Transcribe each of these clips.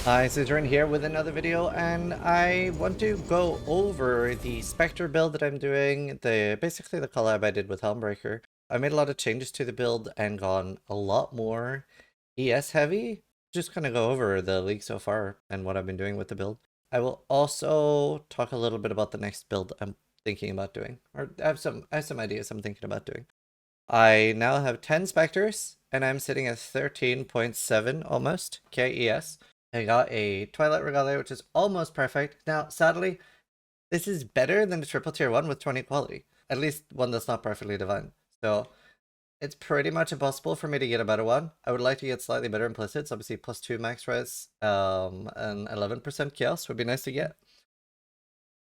Hi, Zizaran here with another video, and I want to go over the Spectre build that I'm doing, basically the collab I did with Helmbreaker. I made a lot of changes to the build and gone a lot more ES heavy. Just kind of go over the league so far and what I've been doing with the build. I will also talk a little bit about the next build I'm thinking about doing, or I have some ideas I'm thinking about doing. I now have 10 Spectres, and I'm sitting at 13.7 almost KES. I got a Twilight Regalia, which is almost perfect. Now, sadly, this is better than the triple tier one with 20 quality. At least one that's not perfectly divine. So, it's pretty much impossible for me to get a better one. I would like to get slightly better implicits. Obviously, +2 max res, and 11% chaos would be nice to get.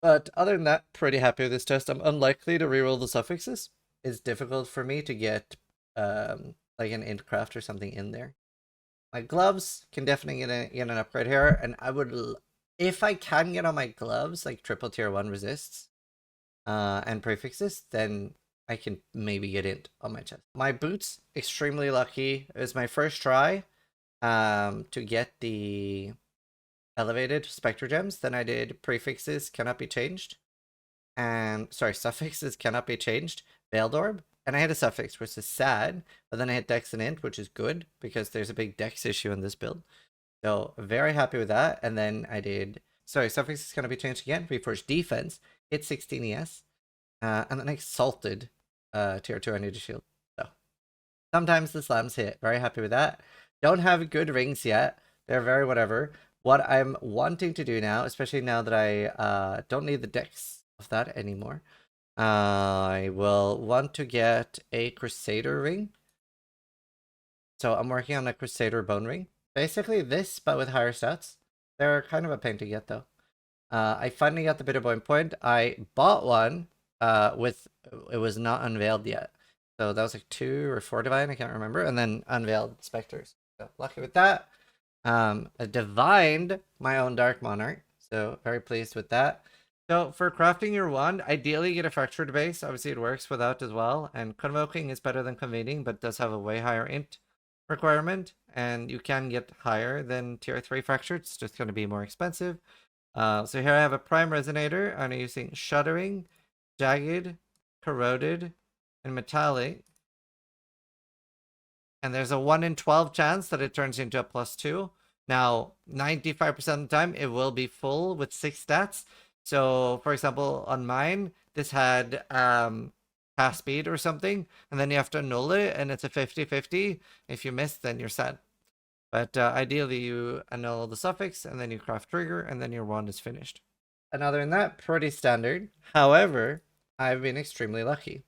But other than that, pretty happy with this test. I'm unlikely to reroll the suffixes. It's difficult for me to get like an Intcraft or something in there. My gloves can definitely get an upgrade here, and I would, if I can get on my gloves like triple tier 1 resists and prefixes, then I can maybe get it on my chest. My boots, extremely lucky. It was my first try to get the elevated Spectre gems. Then I did prefixes cannot be changed, and sorry, suffixes cannot be changed, Veiled Orb, and I had a suffix, which is sad, but then I hit Dex and Int, which is good, because there's a big Dex issue in this build. So, very happy with that, and then I did, sorry, suffixes cannot be changed again, Reforged Defense, hit 16 ES, and then I Exalted tier 2 Energy Shield. So, sometimes the slams hit, very happy with that. Don't have good rings yet, they're very whatever. What I'm wanting to do now, especially now that I don't need the Dex of that anymore, I will want to get a Crusader ring. So I'm working on a Crusader bone ring. Basically this, but with higher stats. They're kind of a pain to get though. I finally got the Bitter Point. I bought one it was not unveiled yet. So that was like 2 or 4 divine, I can't remember. And then unveiled Spectres. So lucky with that. I divined my own Dark Monarch. So very pleased with that. So for crafting your wand, ideally get a fractured base. Obviously it works without as well. And convoking is better than convening, but does have a way higher int requirement. And you can get higher than tier 3 fractured. It's just going to be more expensive. So here I have a prime resonator. I'm using shuddering, jagged, corroded, and metallic. And there's a 1 in 12 chance that it turns into a +2. Now, 95% of the time, it will be full with 6 stats. So, for example, on mine, this had pass speed or something, and then you have to annul it, and it's a 50-50. If you miss, then you're sad. But ideally, you annul the suffix, and then you craft trigger, and then your wand is finished. And other than that, pretty standard. However, I've been extremely lucky.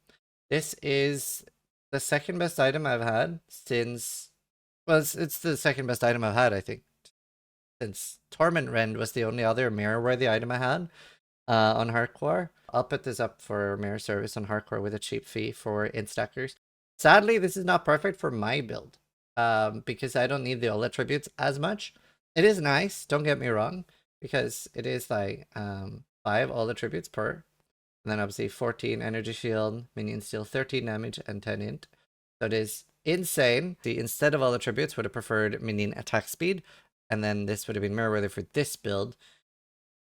This is the second best item I've had since, well, it's the second best item I've had, I think, since Torment Rend was the only other mirror-worthy item I had on Hardcore. I'll put this up for mirror service on Hardcore with a cheap fee for instackers. Sadly, this is not perfect for my build because I don't need the all attributes as much. It is nice, don't get me wrong, because it is like 5 all attributes per. And then obviously 14 energy shield, minions deal 13 damage and 10 int. So it is insane. Instead of all attributes, would have preferred minion attack speed. And then this would have been mirror worthy for this build.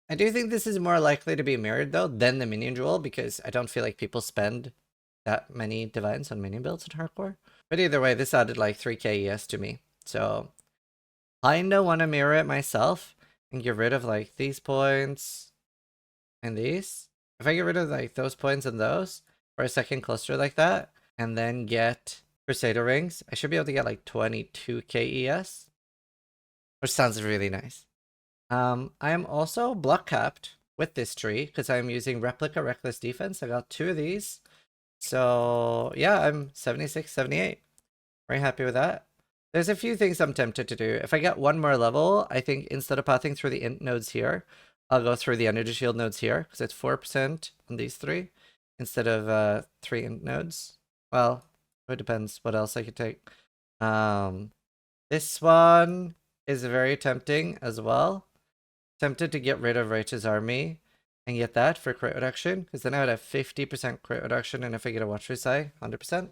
I do think this is more likely to be mirrored though than the minion jewel, because I don't feel like people spend that many divines on minion builds in hardcore. But either way, this added like 3k ES to me. So I kinda want to mirror it myself and get rid of like these points and these. If I get rid of like those points and those for a second cluster like that, and then get Crusader rings, I should be able to get like 22k ES, which sounds really nice. I am also block capped with this tree because I'm using Replica Reckless Defense. I got 2 of these. So yeah, I'm 76, 78. Very happy with that. There's a few things I'm tempted to do. If I get 1 more level, I think instead of pathing through the int nodes here, I'll go through the energy shield nodes here because it's 4% on these 3 instead of 3 int nodes. Well, it depends what else I could take. This one is very tempting as well. Tempted to get rid of Righteous Army and get that for crit reduction, because then I would have 50% crit reduction, and if I get a Watcher's Eye, 100%.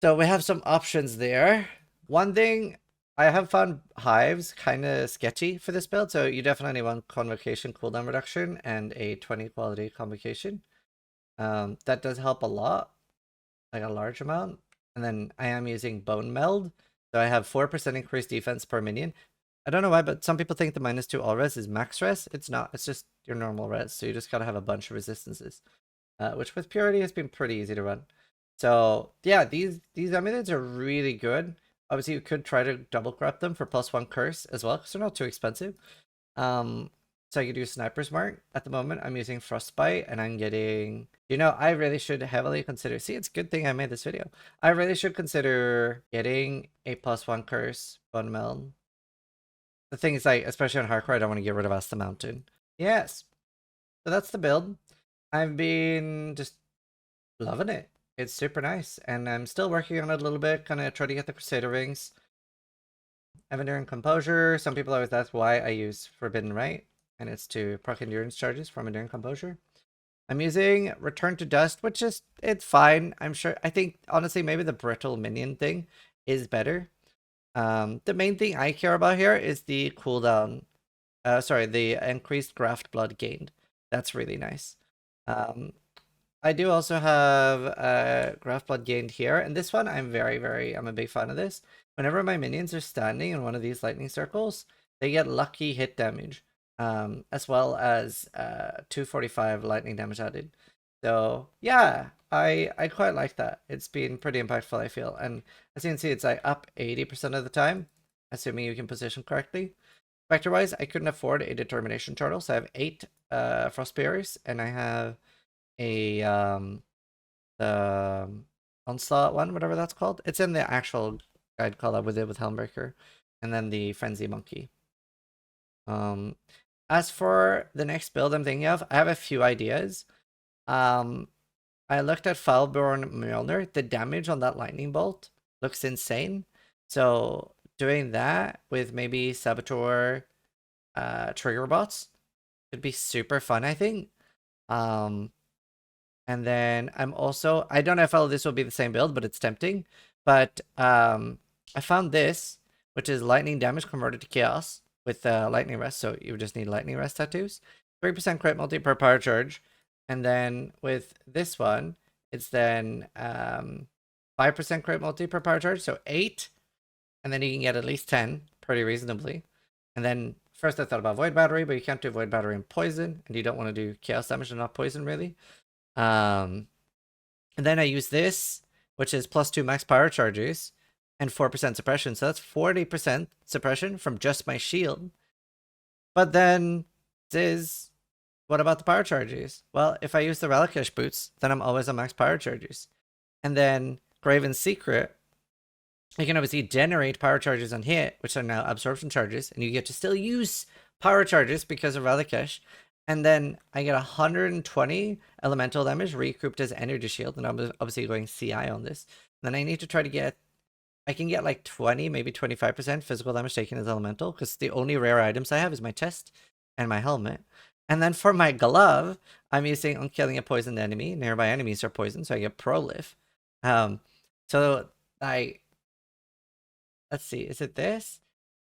So we have some options there. One thing I have found hives kind of sketchy for this build, so you definitely want convocation cooldown reduction and a 20 quality convocation. That does help a lot, like a large amount. And then I am using Bone Meld, so I have 4% increased defense per minion. I don't know why, but some people think the -2 all res is max res. It's not, it's just your normal res, so you just gotta have a bunch of resistances. Which with Purity has been pretty easy to run. So yeah, these amulets are really good. Obviously, you could try to double grab them for +1 curse as well, because they're not too expensive. So I could use Sniper's Mark. At the moment, I'm using Frostbite, and I'm getting... You know, I really should heavily consider... See, it's a good thing I made this video. I really should consider getting a +1 curse Bone Meld. The thing is, like, especially on hardcore, I don't want to get rid of Asta Mountain. Yes. So that's the build. I've been just loving it. It's super nice, and I'm still working on it a little bit, kind of try to get the Crusader rings. Enduring Composure. Some people always ask why I use Forbidden Right, and it's to proc endurance charges from Enduring Composure. I'm using Return to Dust, which is, it's fine. I'm sure, I think, honestly, maybe the Brittle Minion thing is better. The main thing I care about here is the cooldown. Sorry, the increased Graft Blood gained. That's really nice. I do also have Graft Blood gained here, and this one I'm I'm a big fan of this. Whenever my minions are standing in one of these lightning circles, they get lucky hit damage, as well as 245 lightning damage added. So yeah, I quite like that. It's been pretty impactful, I feel, and as you can see, it's like up 80% of the time, assuming you can position correctly. Spectre wise, I couldn't afford a determination turtle, so I have 8 Frostbearers, and I have a the onslaught one, whatever that's called. It's in the actual guide collab with it with Helmbreaker, and then the frenzy monkey. As for the next build I'm thinking of, I have a few ideas. I looked at Foulborn Mjolnir. The damage on that lightning bolt looks insane. So doing that with maybe Saboteur trigger bots could be super fun, I think. And then I'm also, I don't know if this will be the same build, but it's tempting. But I found this, which is lightning damage converted to chaos with lightning rest. So you just need lightning rest tattoos. 3% crit multi per power charge. And then with this one, it's then 5% crit multi per power charge. So 8. And then you can get at least 10 pretty reasonably. And then first I thought about Void Battery, but you can't do Void Battery and Poison. And you don't want to do chaos damage and not poison really. And then I use this, which is +2 max power charges and 4% suppression. So that's 40% suppression from just my shield. But then Ziz, what about the power charges? Well, if I use the Relicash boots, then I'm always on max power charges. And then Graven's Secret, you can obviously generate power charges on hit, which are now absorption charges, and you get to still use power charges because of Relicash. And then I get 120 elemental damage recouped as energy shield, and I'm obviously going CI on this. And then I need to try to get, I can get like 20, maybe 25% physical damage taken as elemental, because the only rare items I have is my chest and my helmet. And then for my glove, I'm using on killing a poisoned enemy. Nearby enemies are poisoned, so I get prolif. So let's see, is it this?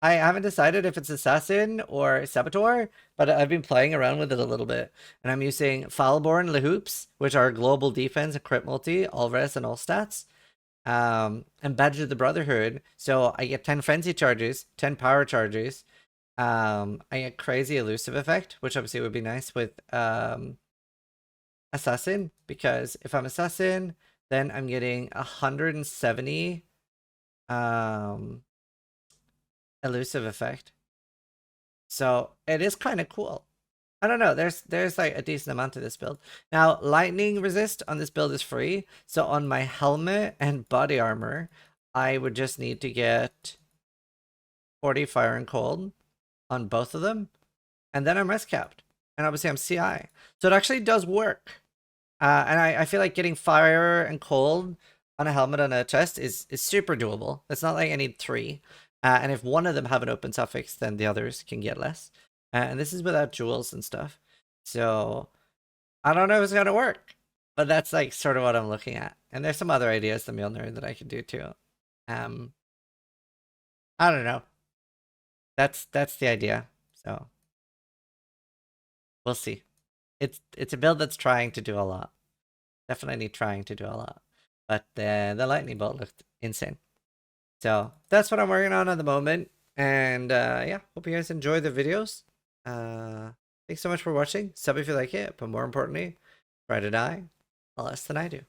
I haven't decided if it's Assassin or Saboteur, but I've been playing around with it a little bit. And I'm using Foulborn Lehoops, which are global defense and crit multi, all res and all stats. And Badge of the Brotherhood. So I get 10 frenzy charges, 10 power charges. I get crazy elusive effect, which obviously would be nice with Assassin, because if I'm Assassin, then I'm getting 170 elusive effect. So it is kind of cool. I don't know, there's like a decent amount to this build. Now, lightning resist on this build is free, so on my helmet and body armor, I would just need to get 40 fire and cold on both of them, and then I'm rest capped. And obviously I'm CI. So it actually does work. And I feel like getting fire and cold on a helmet and a chest is super doable. It's not like I need 3. And if one of them have an open suffix, then the others can get less. And this is without jewels and stuff. So I don't know if it's going to work. But that's like sort of what I'm looking at. And there's some other ideas, the Mjolnir, that I could do too. I don't know. That's the idea. So we'll see. It's a build that's trying to do a lot. Definitely trying to do a lot. But the lightning bolt looked insane. So that's what I'm working on at the moment. And yeah, hope you guys enjoy the videos. Thanks so much for watching. Sub if you like it, but more importantly, try to die less than I do.